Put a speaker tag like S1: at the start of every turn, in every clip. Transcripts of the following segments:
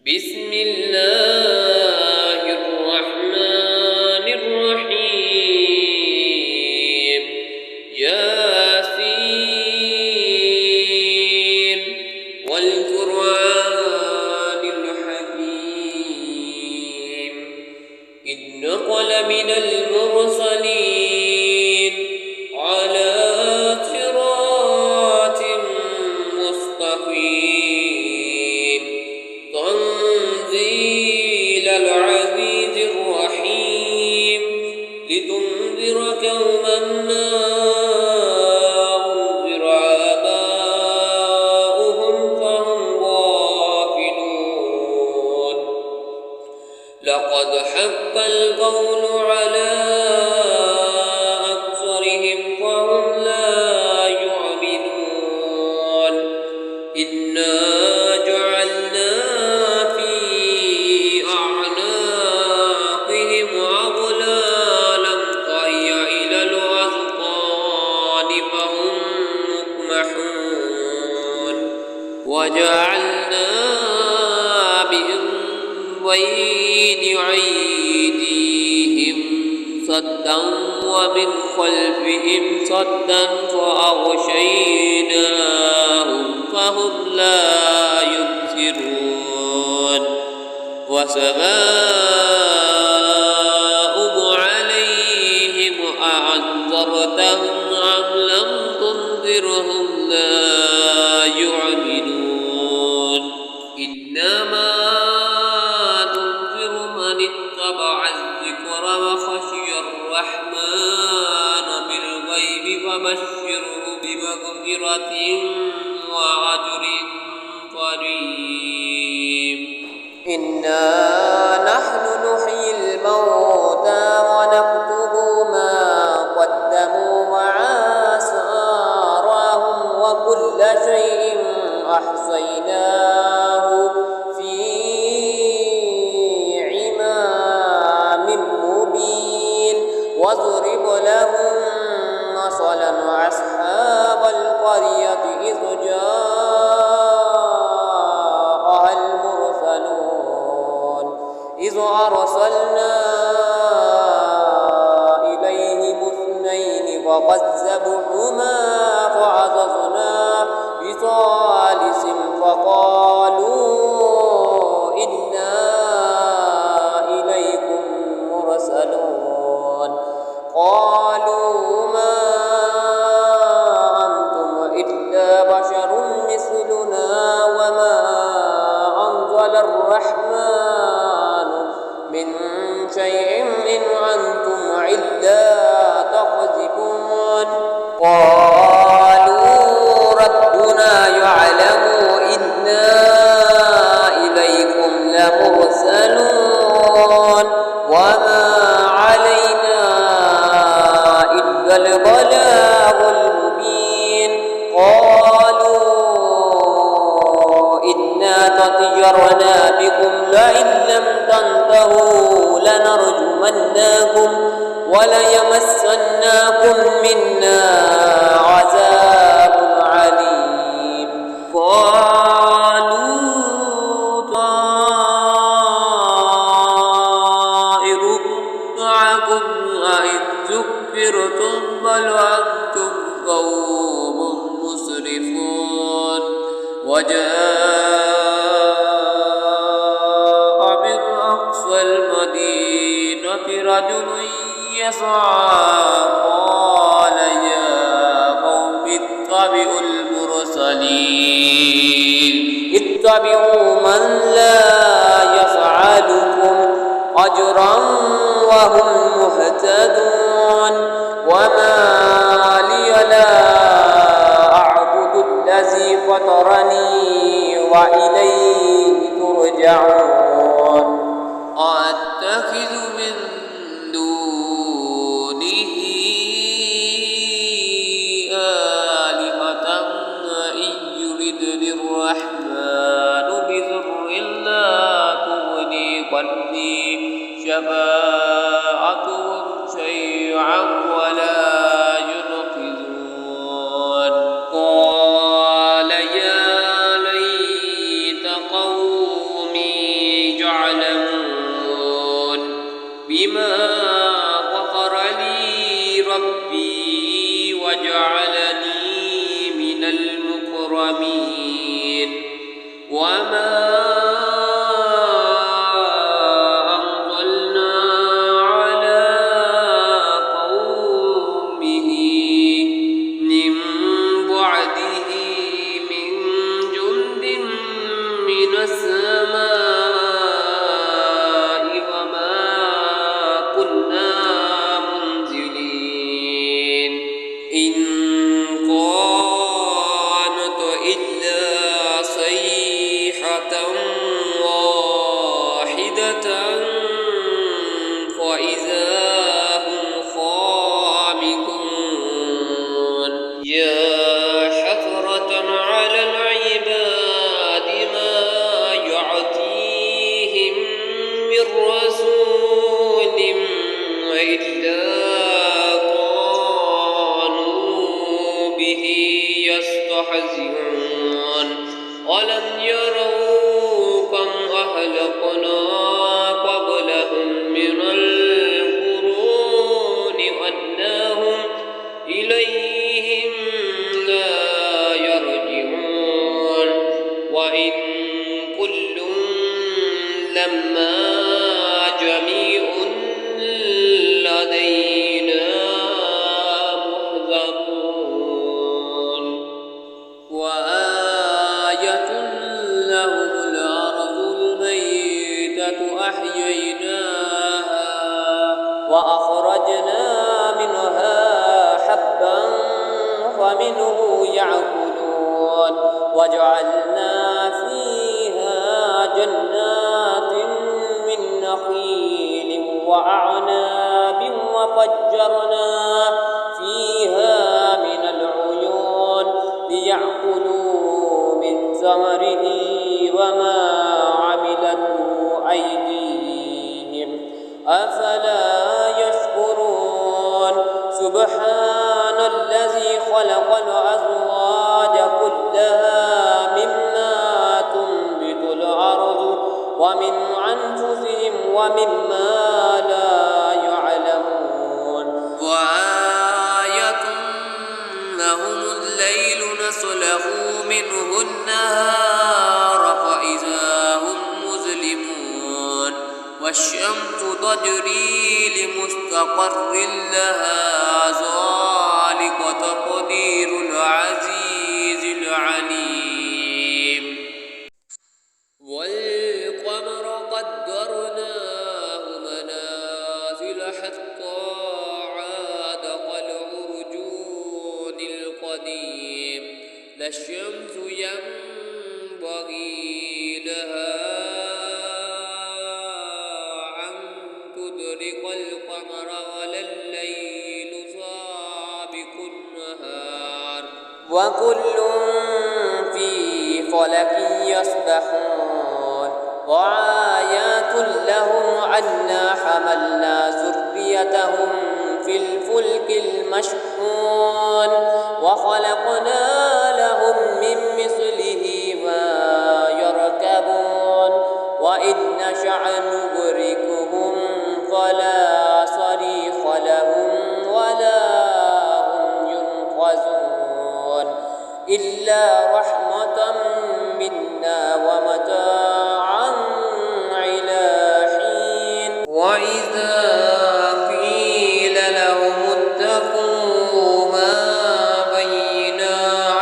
S1: بسم الله الرحمن الرحيم. ياسين والقرآن الحكيم إنك لمن المرسلين على صراط مستقيم تنزيل العزيز الرحيم لتنذر قوما ما أنذر آباؤهم فهم غافلون لقد حق القول على أكثرهم فهم لا يؤمنون إنا جعلنا في أعناقهم أغلالا فهي إلى الأذقان فهم مقمحون وجعلنا بين أيديهم سدا ومن خلفهم سدا فأغشيناهم فهم لا يبصرون وسواء عليهم أأنذرتهم أم لم تنذرهم لا يؤمنون إنما تنذر من اتبع الذكر وخشي الرحمن بالغيب فبشره بمغفرة وأجر كريم. إنا نحن نحيي الموتى ونكتب ما قدموا وآثارهم وكل شيء أحصيناه في إمام مبين واضرب لهم مثلا أصحاب القرية إذ جاءها المرسلون إذ أرسلنا إليهم اثنين فكذبوهما فعززنا بثالث فقالوا إنا إليكم مرسلون قالوا ما أنتم إلا بشر مثلنا وما أنزل الرحمن من شيء إن أنتم إلا تكذبون قالوا ربنا يعلم إنا إليكم لمرسلون وما علينا إلا البلاغ المبين قالوا إنا تطيرنا بكم لئن لم تنتهوا لنرجمنكم وليمسنكم منا عذاب عليم قالوا طائركم معكم أئن ذكرتم بل أنتم قوم مسرفون وجاء من أقصى المدينة رجل يسعى قال يا قوم اتبعوا المرسلين اتبعوا من لا يسألكم أجرا وهم مهتدون وما لي لا أعبد الذي فطرني وإليه ترجعون أتخذ من دونه آلهة إن يردني الرحمن بضر لا تغني عني شفاعتهم شيئا ولا ينقذون قال يا ليت قومي بما غفر لي ربي وجعلني من المكرمين وما ولم يروا كم أهلكنا قبلهم من القرون أنهم إليهم لا يرجعون وإن كل لما جميع لدينا محضرون أحييناها وأخرجنا منها حبا فمنه يأكلون وجعلنا فيها جنات من نخيل وأعناب وفجرنا فيها من العيون ليأكلوا من ثمره وما عملته أيديهم أفلا يشكرون سبحان الذي خلق الأزواج كلها مما تنبت الأرض ومن أنفسهم ومما لا يعلمون وآية لهم الليل نسلخ منه النهار فإذا هم مظلمون والشمس تجري لمستقر لها ذلك تقدير العزيز العليم والقمر قدرناه منازل حتى عاد كالعرجون القديم لا الشمس ينبغي لها أن تدرك القمر ولا الليل سابق النهار وكل في فلك يسبحون وآيات لهم أنا حملنا ذريتهم في الفلك المشحون وخلقنا لهم من مثله ما يركبون وإن نشأ نغرقهم فلا صريخ لهم ولا هم ينقذون إلا رحمة منا ومتاعا إلى حين وإذا قيل لهم اتقوا ما بين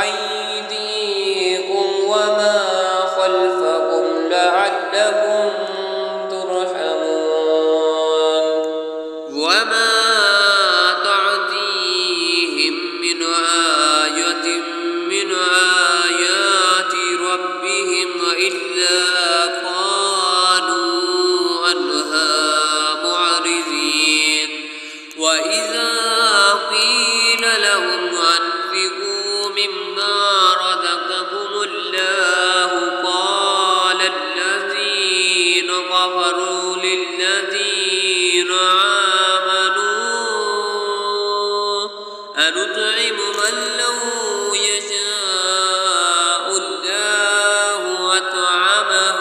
S1: أيديكم وما خلفكم لعلكم ترحمون وما تعطيهم من آية من آيات ربهم إلا كانوا عنها معرضين وإذا قيل لهم أنفقوا مما رزقكم الله قال الذين كفروا للذين آمنوا أنطعم من لو يشاء الله أطعمه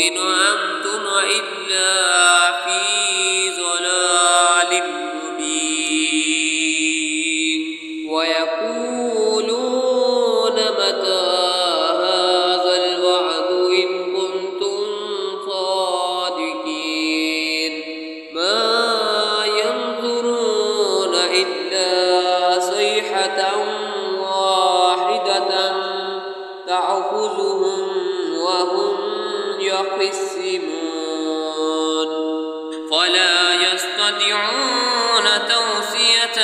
S1: إن أنتم إلا تأخذهم وهم يخصمون فلا يستطيعون توصية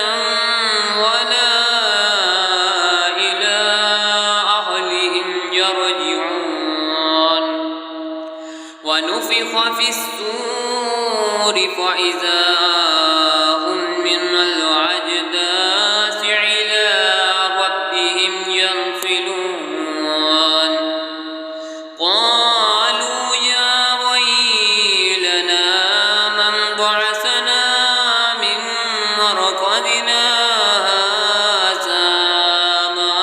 S1: ولا إلى أهلهم يرجعون ونفخ في الصور فإذا هم من الأجداث إلى ربهم ينسلون قالوا يا ويلنا من بعثنا من مرقدنا هذا ما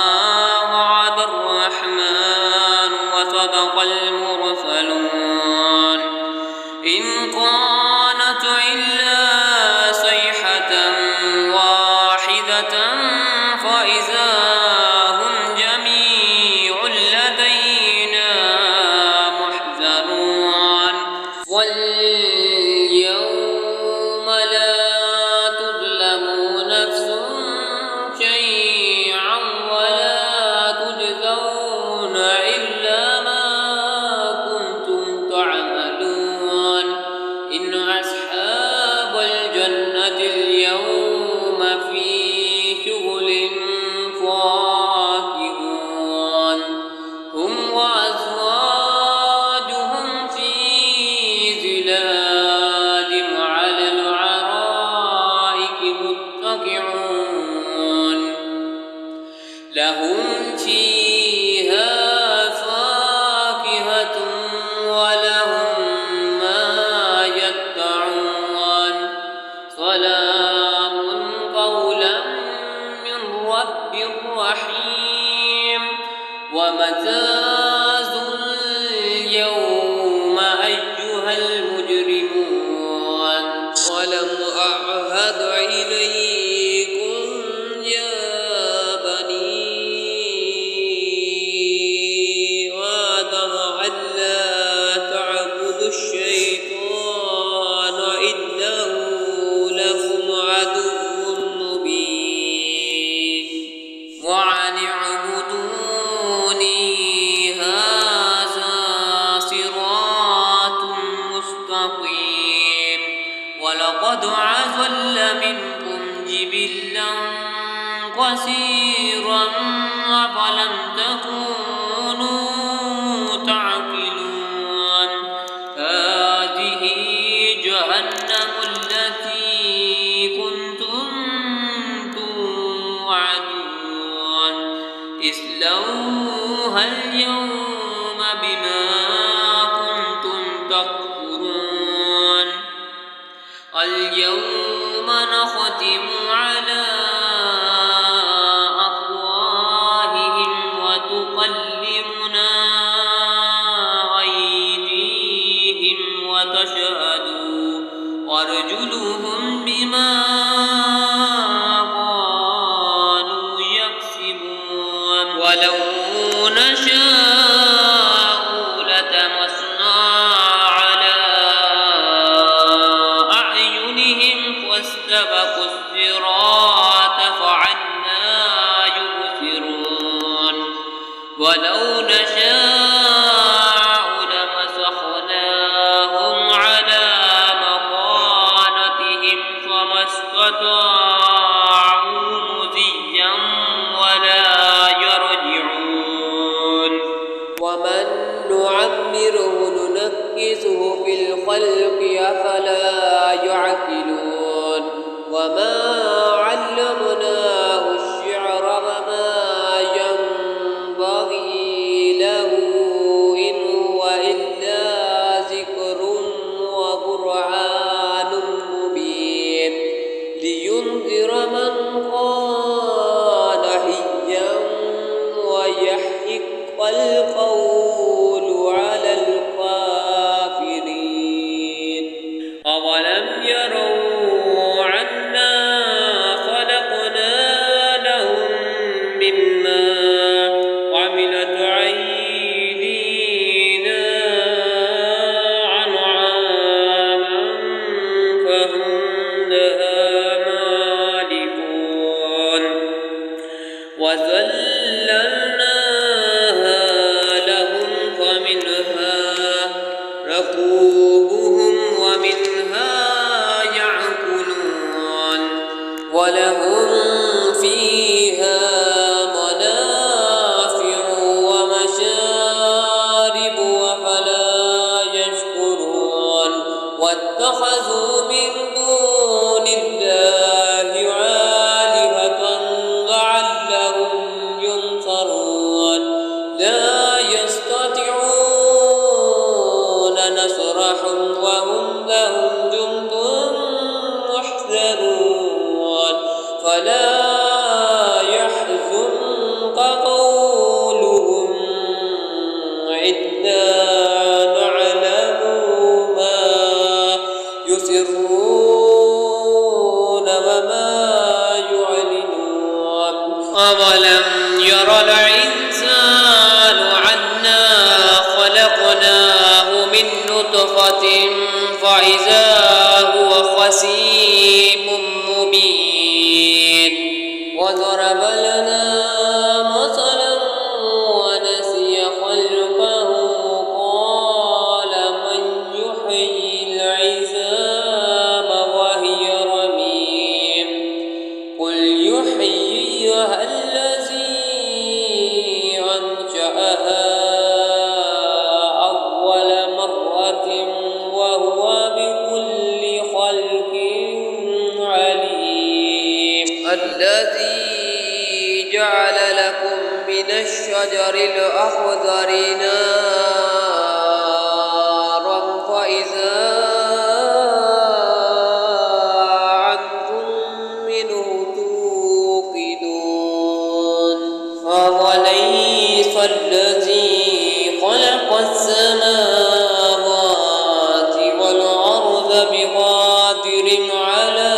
S1: وعد الرحمن وصدق المرسلون إن كانت إلا صيحة واحدة فإذا هم جميع لدينا محضرون واليوم لا تظلم نفس شيئا ولا تجزون إلا ما كنتم تعملون إن أصحاب الجنة اليوم في شغل فاكهون هم وأزواجهم في ظلال على الأرائك متكئون لهم فيها فاكهة ولهم ما يدعون سلام قولا من رب رحيم ومتاز اليوم أيها المجرمون ولم أعهد إليكم يا بني آدم ألا تعبدوا الشيطان إنه لكم عدو مبين وأن اعبدوني هذا صراط مستقيم ولقد أضل منكم جبلا كثيرا أفلم تكونوا تعقلون هذه جهنم التي كنتم توعدون اصلوها اليوم بما كنتم تكفرون اليوم نختم على أفواههم وتكلمنا أيديهم وتشهد أرجلهم بما كانوا يكسبون ولو نشاء لتمسنا على أعينهم فاستبقوا الصراط فعنا يبصرون ولو نشاء لمسخناهم على مكانتهم فما استطاعوا مضيا ولا يرجعون ومن نعمره ننكسه في الخلق أفلا يعقلون وما علمناه الشعر وما ينبغي له إن هو إلا ذكر وقرآن مبين لينذر من كان حيا ويحق القول على الكافرين أولم يروا عنا خلقنا واتخذوا من دون الله آلهة لعلهم ينصرون لا يستطيعون نصرهم وهم لهم جند محضرون فلا يحزنك قولهم إنا نعلم ما يسرون وما يعلنون أولم ير الإنسان عنا خلقناه من نطفة فإذا هو خصيم مبين وضرب لنا مثلا ونسي خلقه قال من يحيي العظام وهي رميم قل يحييها الذي أنشأها أول مرة وهو بكل خلق عليم الذي جعل لكم من الشجر الأخضر نارا فإذا أنتم منه توقدون أوليس الذي خلق السماوات والأرض بقادر على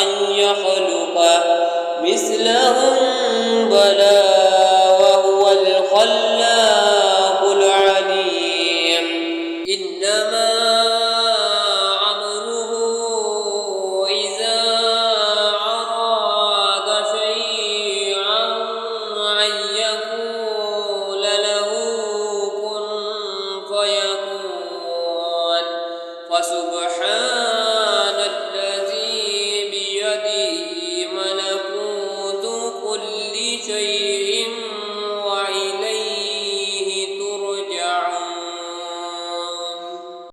S1: أن يخلق مثلهم بلى وهو الخلاق العليم إنما أمره إذا أراد شيئا أن يقول له كن فيكون فسبحان الذي بيده ملكوت كل شيء